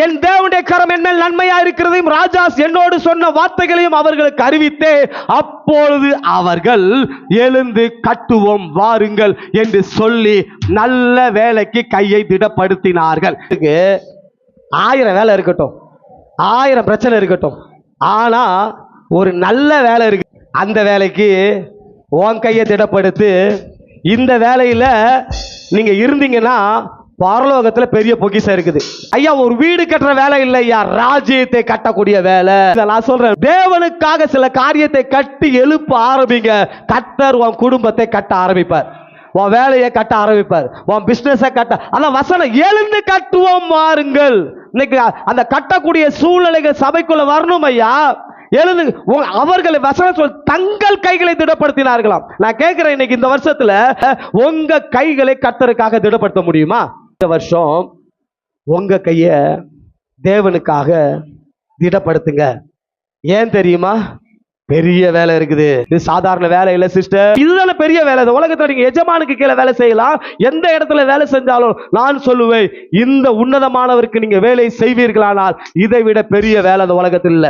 என் தேவனுடைய கரம் என் மேல் நன்மையா இருக்கிறதையும் ராஜா என்னோடு சொன்ன வார்த்தைகளையும் அவர்களுக்கு அறிவித்தே, அப்பொழுது அவர்கள் எழுந்து கட்டுவோம் வாருங்கள் என்று சொல்லி நல்ல வேலைக்கு கையை திடப்படுத்தினார்கள். 1000 வேலை இருக்கட்டும், 1000 பிரச்சனை இருக்கட்டும், ஆனா ஒரு நல்ல வேலை இருக்கு. அந்த வேலைக்கு உன் கையை திடப்படுத்து. இந்த வேலையில நீங்க இருந்தீங்கன்னா பரலோகத்துல பெரிய பொக்கிஷம் இருக்குது. ஐயா, ஒரு வீடு கட்டுற வேலை இல்லை ஐயா, ராஜ்யத்தை கட்டக்கூடிய வேலை. நான் சொல்றேன், தேவனுக்காக சில காரியத்தை கட்டி எழுப்ப ஆரம்பிங்க. கர்த்தர் உன் குடும்பத்தை கட்ட ஆரம்பிப்பார், உன் வேலையை கட்ட ஆரம்பிப்பார், உன் பிசினஸை கட்ட. அதான் வசனம், எழுந்து கட்டுவோம் வாருங்கள். இன்னைக்கு அந்த கட்டக்கூடிய சூழ்நிலைகள் சபைக்குள்ள வரணும் ஐயா. எழுந்து அவர்களை வசனம் சொல் தங்கள் கைகளை திடப்படுத்தினார்களாம். நான் கேட்கிறேன், இன்னைக்கு இந்த வருஷத்துல உங்க கைகளை கர்த்தருக்காக திடப்படுத்த முடியுமா? இந்த வருஷம் உங்க கைய தேவனுக்காக திடப்படுத்துங்க. ஏன் தெரியுமா? பெரிய வேலை இருக்குது. இது சாதாரண வேலை இல்ல சிஸ்டர், இதுதானே பெரிய வேலை. இந்த உலகத்துல நீங்க எஜமானுக்கு கீழே வேலை செய்யலாம், எந்த இடத்துல வேலை செஞ்சாலும் நான் சொல்லுவேன், இந்த உன்னதமானவருக்கு நீங்க வேலை செய்வீர்களானால் இதை விட பெரிய வேலை இந்த உலகத்தில் இல்ல.